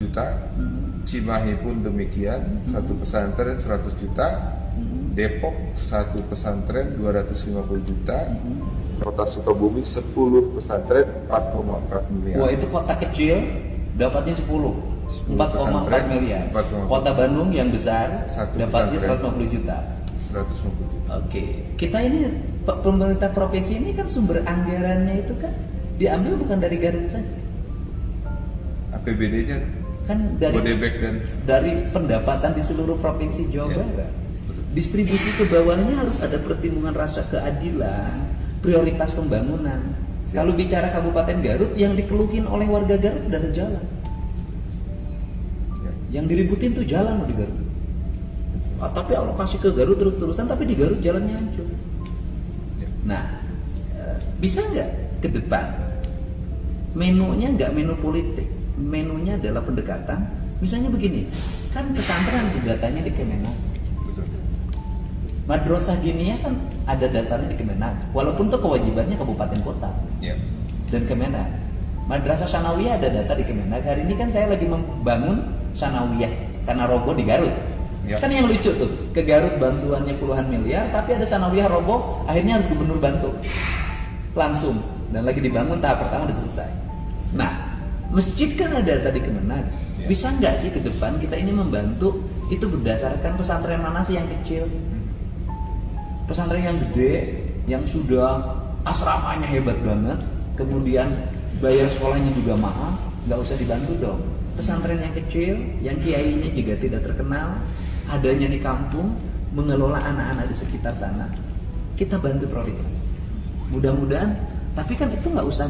juta, Cimahi pun demikian, satu pesantren 100 juta, Depok satu pesantren 250 juta, Kota Sukabumi 10 pesantren 4,4 miliar. Wah, itu kota kecil dapatnya 4,4 miliar. 4,4. Kota Bandung yang besar Satu dapatnya pesantren. 150 juta. 150 juta. Oke, kita ini pemerintah provinsi ini kan sumber anggarannya itu kan diambil bukan dari Garut saja, APBD-nya kan dari Bodebek dan pendapatan di seluruh provinsi Jawa Ya. Barat. Distribusi ke bawahnya harus ada pertimbangan rasa keadilan, prioritas pembangunan. Siap. Kalau bicara Kabupaten Garut, yang dikeluhin oleh warga Garut adalah jalan. ya. Yang diributin tuh jalan di Garut. Tapi alokasi ke Garut terus-terusan, tapi di Garut jalannya hancur. Ya. Nah, bisa nggak ke depan menunya nggak menu politik, menunya adalah pendekatan. Misalnya begini, kan pesantren datanya di Kemenag, Betul. madrasah diniyah kan ada datanya di Kemenag, walaupun itu kewajibannya kabupaten kota Ya. dan Kemenag. Madrasah Sanawiyah ada data di Kemenag. Hari ini kan saya lagi membangun Sanawiyah karena roboh di Garut. Ya. Kan yang lucu tuh, ke Garut bantuannya puluhan miliar, tapi ada Sanawiyah roboh, akhirnya harus gubernur bantu langsung, dan lagi dibangun tahap pertama udah selesai. Nah, masjid kan ada data di Kemenag. Ya. Bisa nggak sih ke depan kita ini membantu itu berdasarkan pesantren mana sih yang kecil, pesantren yang gede, yang sudah asramanya hebat banget, kemudian bayar sekolahnya juga mahal, nggak usah dibantu dong. Pesantren yang kecil, yang kiainya juga tidak terkenal, adanya di kampung, mengelola anak-anak di sekitar sana, kita bantu prioritas. Mudah-mudahan, tapi kan itu nggak usah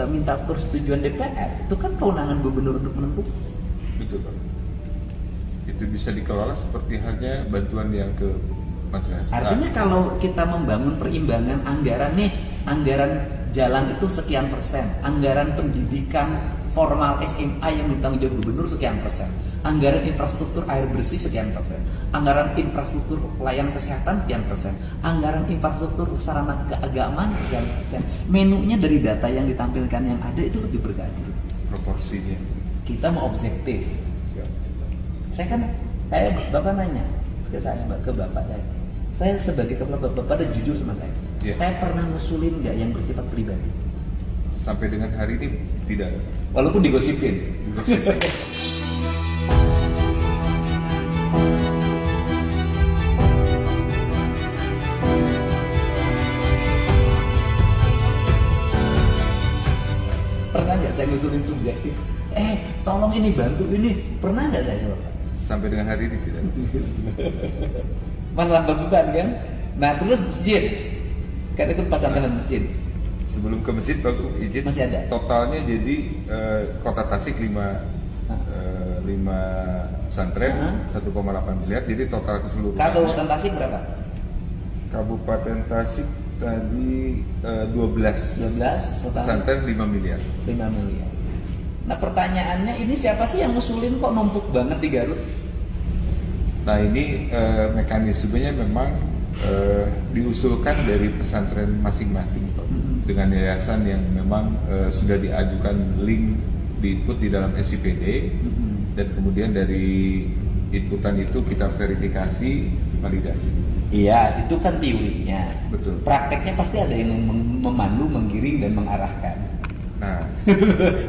minta persetujuan DPR, itu kan kewenangan gubernur untuk menentukan. Betul, Pak. Itu bisa dikelola seperti halnya bantuan yang ke madrasah. Artinya kalau kita membangun perimbangan anggaran nih, anggaran jalan itu sekian persen, anggaran pendidikan formal SMA yang ditanggung jawab gubernur sekian persen, anggaran infrastruktur air bersih sekian persen, anggaran infrastruktur pelayanan kesehatan sekian persen, anggaran infrastruktur sarana keagamaan sekian persen. Menunya dari data yang ditampilkan yang ada itu lebih berkeadilan. Proporsinya. Kita mau objektif. Siap. Saya bapak nanya ke saya, ke bapak saya sebagai kepala bapak dan jujur sama saya. Iya. Saya pernah ngusulin nggak yang bersifat pribadi, Sampai dengan hari ini tidak. walaupun digosipin. Pernah nggak saya ngusulin subjektif? Tolong ini bantu ini. Pernah nggak saya bapak? Sampai dengan hari ini tidak. Malah beban kan? Nah terus masjid, kan itu pesantren masjid. Sebelum ke masjid, Pak, izin. Masih ada? Totalnya jadi Kota Tasik 5 pesantren, 1,8 miliar. Jadi total keseluruhan. Kabupaten Tasik berapa? Kabupaten Tasik tadi 12 12, total pesantren 5 miliar. 5 miliar. Nah pertanyaannya ini siapa sih yang ngusulin kok numpuk banget di Garut? Nah ini mekanismenya memang diusulkan dari pesantren masing-masing, Pak. Dengan yayasan yang memang sudah diajukan link diinput di dalam SIPD, dan kemudian dari inputan itu kita verifikasi, validasi. Iya, itu kan teorinya. Betul. Prakteknya pasti ada yang memandu, menggiring dan mengarahkan. Nah,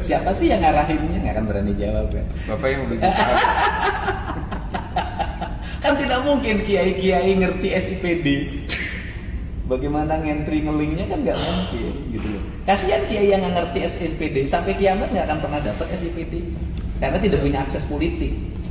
Siapa sih yang ngarahinnya? Nggak akan berani jawab kan? Bapak yang udah jelas. Kan tidak mungkin kiai-kiai ngerti SIPD. Bagaimana ngentri ngelingnya kan nggak mungkin gitu loh. Kasihan kiai yang nggak ngerti SIPD, sampai kiamat nggak akan pernah dapat SIPD karena tidak punya akses politik.